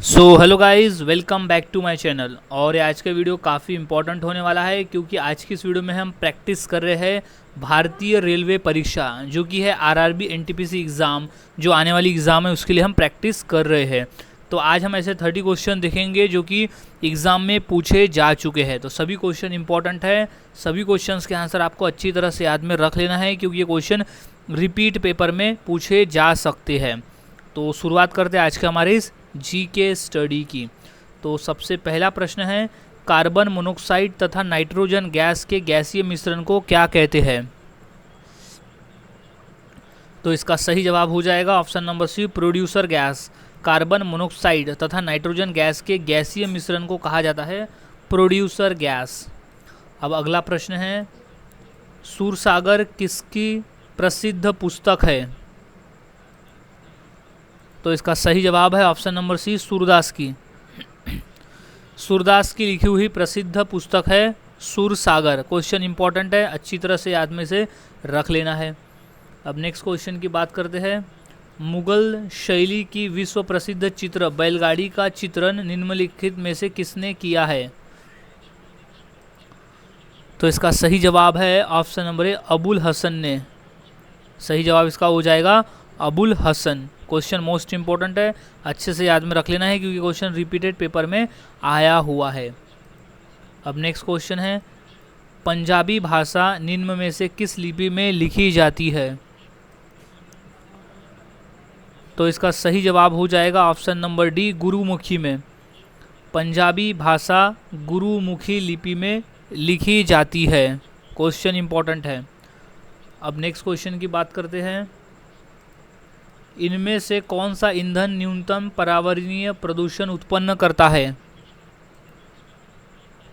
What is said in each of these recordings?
So hello guys, welcome back to my channel. और आज का वीडियो काफ़ी इंपॉर्टेंट होने वाला है क्योंकि आज की इस वीडियो में हम प्रैक्टिस कर रहे हैं भारतीय रेलवे परीक्षा जो कि है आरआरबी एनटीपीसी एग्ज़ाम। जो आने वाली एग्ज़ाम है उसके लिए हम प्रैक्टिस कर रहे हैं। तो आज हम ऐसे 30 क्वेश्चन देखेंगे जो कि एग्ज़ाम में पूछे जा चुके हैं। तो सभी क्वेश्चन इंपॉर्टेंट है, सभी क्वेश्चंस के आंसर आपको अच्छी तरह से याद में रख लेना है क्योंकि ये क्वेश्चन रिपीट पेपर में पूछे जा सकते हैं। तो शुरुआत करते हैं आज के हमारे इस जीके स्टडी की। तो सबसे पहला प्रश्न है, कार्बन मोनोक्साइड तथा नाइट्रोजन गैस के गैसीय मिश्रण को क्या कहते हैं? तो इसका सही जवाब हो जाएगा option number C, producer gas. Carbon monoxide तथा नाइट्रोजन गैस के गैसीय मिश्रण को कहा जाता है प्रोड्यूसर गैस। अब अगला प्रश्न है, सूरसागर किसकी प्रसिद्ध पुस्तक है? तो इसका सही जवाब है ऑप्शन नंबर सी, सूरदास की। सूरदास की लिखी हुई प्रसिद्ध पुस्तक है सूरसागर। क्वेश्चन इंपॉर्टेंट है, अच्छी तरह से याद में से रख लेना है। अब नेक्स्ट क्वेश्चन की बात करते हैं, मुगल शैली की विश्व प्रसिद्ध चित्र बैलगाड़ी का चित्रण निम्नलिखित में से किसने किया है? तो इसका सही जवाब है option number A, Abul Hasan ने। सही जवाब इसका हो जाएगा Abul Hasan. Question most important है, अच्छे से याद में रख लेना है क्योंकि क्वेश्चन रिपीटेड पेपर में आया हुआ है। अब नेक्स्ट क्वेश्चन है, पंजाबी भाषा निम्न में से किस लिपि में लिखी जाती है? तो इसका सही जवाब हो जाएगा ऑप्शन नंबर डी, गुरुमुखी में। पंजाबी भाषा गुरुमुखी लिपि में लिखी जाती है। क्वेश्चन इंपॉर्टेंट है। अब नेक्स्ट क्वेश्चन की बात करते हैं, इनमें से कौन सा ईंधन न्यूनतम पर्यावरणीय प्रदूषण उत्पन्न करता है?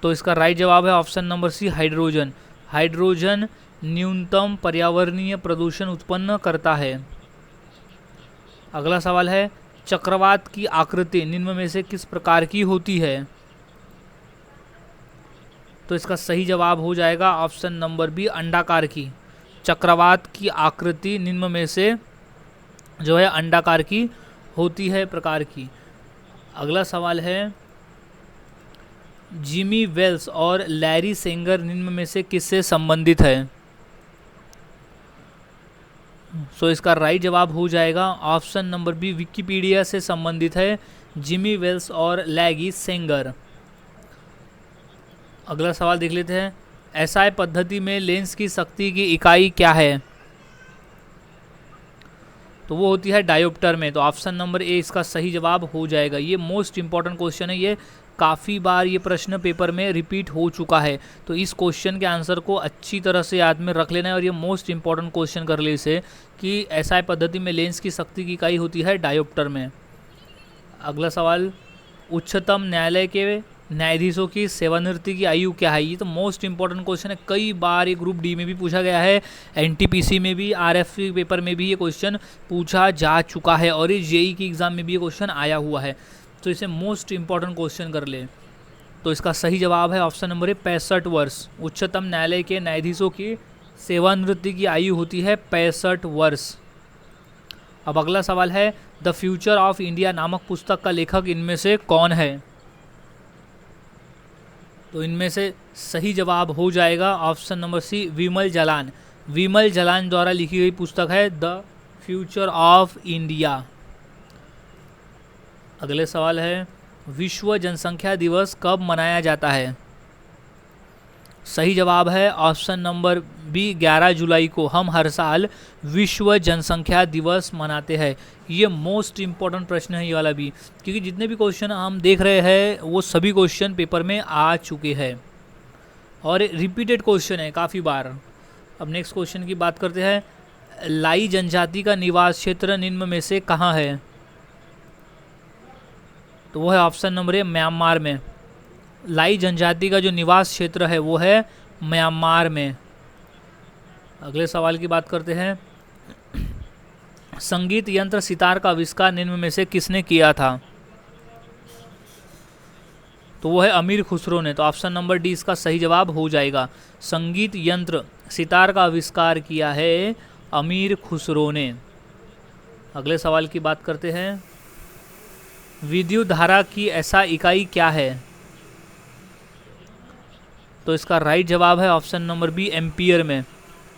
तो इसका राइट जवाब है option number C, hydrogen. Hydrogen न्यूनतम पर्यावरणीय प्रदूषण उत्पन्न करता है। अगला सवाल है, चक्रवात की आकृति निम्न में से किस प्रकार की होती है? तो इसका सही जवाब हो जाएगा ऑप्शन नंबर बी, अंडाकार की। चक्रवात की आकृति निम्न में से जो है अंडाकार की होती है प्रकार की। अगला सवाल है, जिमी वेल्स और लैरी सेंगर निम्न में से किससे संबंधित है? सो इसका राइट जवाब हो जाएगा ऑप्शन नंबर बी, विकिपीडिया से संबंधित है जिमी वेल्स और लैरी सेंगर। अगला सवाल देख लेते हैं, एसआई पद्धति में लेंस की शक्ति की इकाई क्या है? तो वो होती है डायोप्टर में। तो ऑप्शन नंबर ए इसका सही जवाब हो जाएगा। ये मोस्ट इंपॉर्टेंट क्वेश्चन है, ये काफ़ी बार ये प्रश्न पेपर में रिपीट हो चुका है। तो इस क्वेश्चन के आंसर को अच्छी तरह से याद में रख लेना है और ये मोस्ट इंपॉर्टेंट क्वेश्चन कर ले इसे कि एसआई पद्धति में लेंस की शक्ति की इकाई होती है डायोप्टर में। अगला सवाल, उच्चतम न्यायालय के न्यायाधीशों की सेवानिवृत्ति की आयु क्या है? ये तो मोस्ट इंपॉर्टेंट क्वेश्चन है, कई बार ये ग्रुप डी में भी पूछा गया है, एनटीपीसी में भी, आरएफसी पेपर में भी ये क्वेश्चन पूछा जा चुका है और ये जेई की एग्ज़ाम में भी ये क्वेश्चन आया हुआ है। तो इसे मोस्ट इंपॉर्टेंट क्वेश्चन कर ले। तो इसका सही जवाब है ऑप्शन नंबर ए, 65 वर्ष। उच्चतम न्यायालय के न्यायाधीशों की सेवानिवृत्ति की आयु होती है 65 वर्ष। अब अगला सवाल है, द फ्यूचर ऑफ इंडिया नामक पुस्तक का लेखक इनमें से कौन है? तो इनमें से सही जवाब हो जाएगा ऑप्शन नंबर सी, विमल जालान। विमल जालान द्वारा लिखी गई पुस्तक है द फ्यूचर ऑफ इंडिया। अगले सवाल है, विश्व जनसंख्या दिवस कब मनाया जाता है? सही जवाब है ऑप्शन नंबर बी, 11 जुलाई को हम हर साल विश्व जनसंख्या दिवस मनाते हैं। ये मोस्ट इंपॉर्टेंट प्रश्न है ये वाला भी, क्योंकि जितने भी क्वेश्चन हम देख रहे हैं वो सभी क्वेश्चन पेपर में आ चुके हैं और रिपीटेड क्वेश्चन है काफ़ी बार। अब नेक्स्ट क्वेश्चन की बात करते हैं, लाई जनजाति का निवास क्षेत्र निम्न में से कहाँ है? तो वो है ऑप्शन नंबर ए, म्यांमार में। लाई जनजाति का जो निवास क्षेत्र है वो है म्यांमार में। अगले सवाल की बात करते हैं, संगीत यंत्र सितार का आविष्कार निम्न में से किसने किया था? तो वो है अमीर खुसरो ने। तो ऑप्शन नंबर डी इसका सही जवाब हो जाएगा। संगीत यंत्र सितार का आविष्कार किया है अमीर खुसरो ने। अगले सवाल की बात करते हैं, विद्युत धारा की ऐसा इकाई क्या है? तो इसका राइट जवाब है ऑप्शन नंबर बी, एम्पियर में।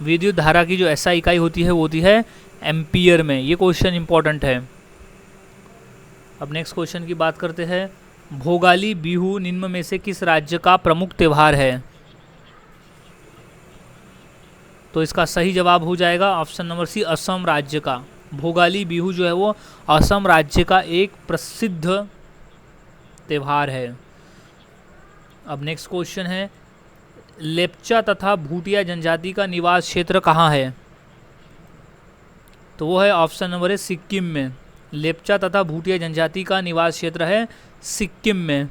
विद्युत धारा की जो ऐसा इकाई होती है वो होती है एम्पियर में। ये क्वेश्चन इंपॉर्टेंट है। अब नेक्स्ट क्वेश्चन की बात करते हैं। भोगाली बिहू निम्न में से किस राज्य का प्रमुख त्यौहार है? तो इसका सही जवाब हो जाएगा ऑप्शन नंबर सी, असम राज्य का। भोगाली बिहू जो है वो असम राज्य का एक प्रसिद्ध त्यौहार है। अब नेक्स्ट क्वेश्चन है, लेप्चा तथा भूटिया जनजाति का निवास क्षेत्र कहाँ है? तो वो है ऑप्शन नंबर है सिक्किम में। लेप्चा तथा भूटिया जनजाति का निवास क्षेत्र है सिक्किम में।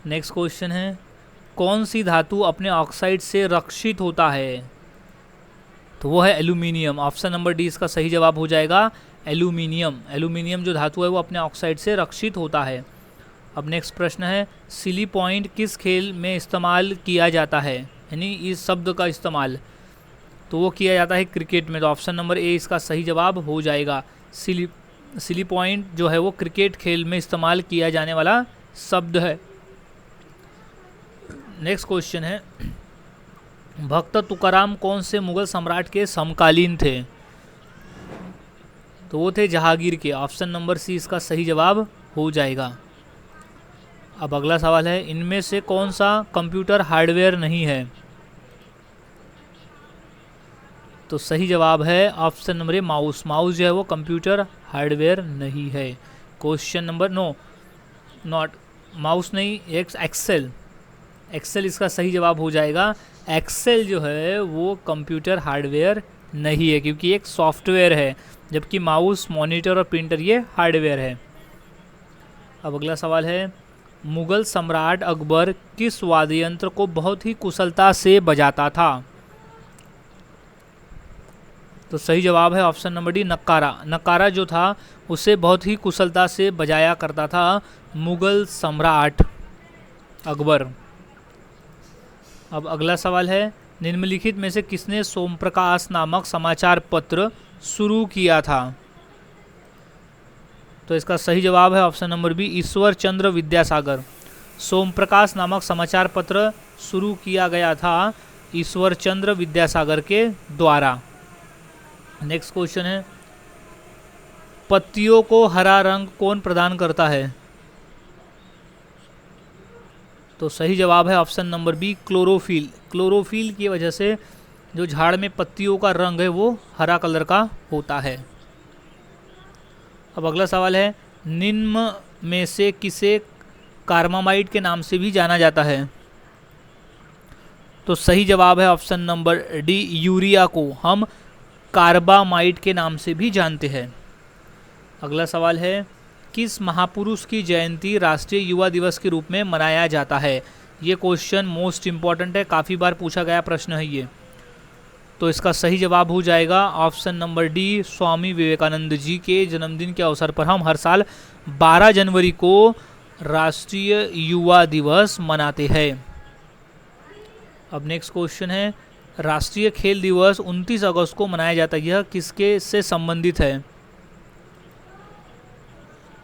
नेक्स्ट क्वेश्चन है, कौन सी धातु अपने ऑक्साइड से रक्षित होता है? तो वो है एल्यूमिनियम। ऑप्शन नंबर डी इसका सही जवाब हो जाएगा, एल्यूमिनियम। एल्यूमिनियम जो धातु है वो अपने ऑक्साइड से रक्षित होता है। अब नेक्स्ट प्रश्न है, सिली पॉइंट किस खेल में इस्तेमाल किया जाता है? यानी इस शब्द का इस्तेमाल, तो वो किया जाता है क्रिकेट में। तो ऑप्शन नंबर ए इसका सही जवाब हो जाएगा। सिली पॉइंट जो है वो क्रिकेट खेल में इस्तेमाल किया जाने वाला शब्द है। नेक्स्ट क्वेश्चन है, भक्त तुकाराम कौन से मुगल सम्राट के समकालीन थे? तो वो थे जहांगीर के। ऑप्शन नंबर सी इसका सही जवाब हो जाएगा। अब अगला सवाल है, इनमें से कौन सा कंप्यूटर हार्डवेयर नहीं है? तो सही जवाब है ऑप्शन नंबर ए, माउस। माउस जो है वो कंप्यूटर हार्डवेयर नहीं है। क्वेश्चन नंबर नॉट माउस नहीं, एक्सेल। एक्सेल इसका सही जवाब हो जाएगा। एक्सेल जो है वो कंप्यूटर हार्डवेयर नहीं है, क्योंकि एक सॉफ्टवेयर है, जबकि माउस, मॉनिटर और प्रिंटर ये हार्डवेयर है। अब अगला सवाल है, मुगल सम्राट अकबर किस वाद्य यंत्र को बहुत ही कुशलता से बजाता था? तो सही जवाब है ऑप्शन नंबर डी, नक्कारा। नक्कारा जो था उसे बहुत ही कुशलता से बजाया करता था मुगल सम्राट अकबर। अब अगला सवाल है, निम्नलिखित में से किसने सोमप्रकाश नामक समाचार पत्र शुरू किया था? तो इसका सही जवाब है option number B, Ishwar Chandra Vidyasagar. Somprakash नामक समाचार पत्र शुरू किया गया था ईश्वर चंद्र विद्यासागर के द्वारा। नेक्स्ट क्वेश्चन है, पत्तियों को हरा रंग कौन प्रदान करता है? तो सही जवाब है option number B, chlorophyll. Chlorophyll की वजह से जो झाड़ में पत्तियों का रंग है वो हरा कलर का होता है। अब अगला सवाल है, निम्न में से किसे कार्बामाइट के नाम से भी जाना जाता है? तो सही जवाब है ऑप्शन नंबर डी, यूरिया को हम कार्बामाइट के नाम से भी जानते हैं। अगला सवाल है, किस महापुरुष की जयंती राष्ट्रीय युवा दिवस के रूप में मनाया जाता है? ये क्वेश्चन मोस्ट इम्पॉर्टेंट है, काफ़ी बार पूछा गया प्रश्न है ये। तो इसका सही जवाब हो जाएगा option number D, Swami Vivekananda ji के जन्मदिन के अवसर पर हम हर साल 12 जनवरी को राष्ट्रीय युवा दिवस मनाते हैं। अब नेक्स्ट क्वेश्चन है, राष्ट्रीय खेल दिवस 29 अगस्त को मनाया जाता है, यह किसके से संबंधित है?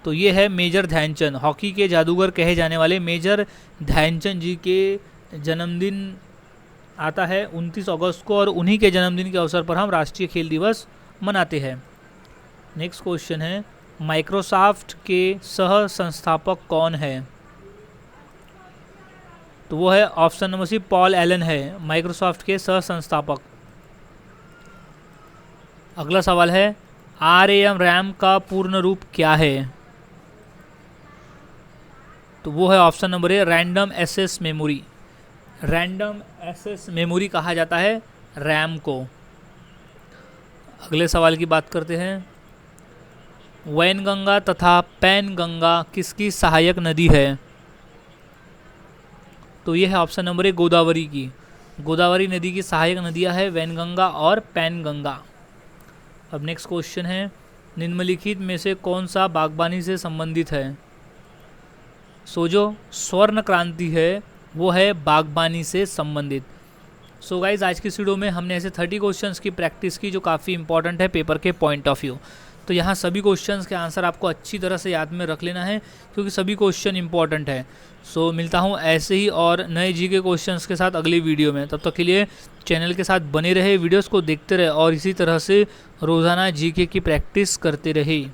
तो ये है मेजर ध्यानचंद। हॉकी के जादूगर कहे जाने वाले मेजर ध्यानचंद जी के जन्मदिन आता है 29 अगस्त को, और उन्हीं के जन्मदिन के अवसर पर हम राष्ट्रीय खेल दिवस मनाते हैं। नेक्स्ट क्वेश्चन है, माइक्रोसॉफ्ट के सह संस्थापक कौन है? तो वो है option number C, Paul Allen है माइक्रोसॉफ्ट के सह संस्थापक। अगला सवाल है, ARM रैम का पूर्ण रूप क्या है? तो वो है option number A, random access memory. Random access memory कहा जाता है रैम को। अगले सवाल की बात करते हैं, वैनगंगा तथा पैनगंगा किसकी सहायक नदी है? तो ये है ऑप्शन नंबर ए, गोदावरी की। गोदावरी नदी की सहायक नदियां है वैनगंगा और पैनगंगा। अब नेक्स्ट क्वेश्चन है, निम्नलिखित में से कौन सा बागवानी से संबंधित है? सो जो स्वर्ण क्रांति है वो है बागबानी से संबंधित। सो गाइज, आज की वीडियो में हमने ऐसे 30 क्वेश्चंस की प्रैक्टिस की जो काफ़ी इंपॉर्टेंट है पेपर के पॉइंट ऑफ व्यू। तो यहाँ सभी क्वेश्चंस के आंसर आपको अच्छी तरह से याद में रख लेना है, क्योंकि सभी क्वेश्चन इंपॉर्टेंट है। सो मिलता हूँ ऐसे ही और नए जीके क्वेश्चंस के साथ अगली वीडियो में। तब तक के लिए चैनल के साथ बने रहे, वीडियोस को देखते रहे और इसी तरह से रोज़ाना जीके की प्रैक्टिस करते रहे।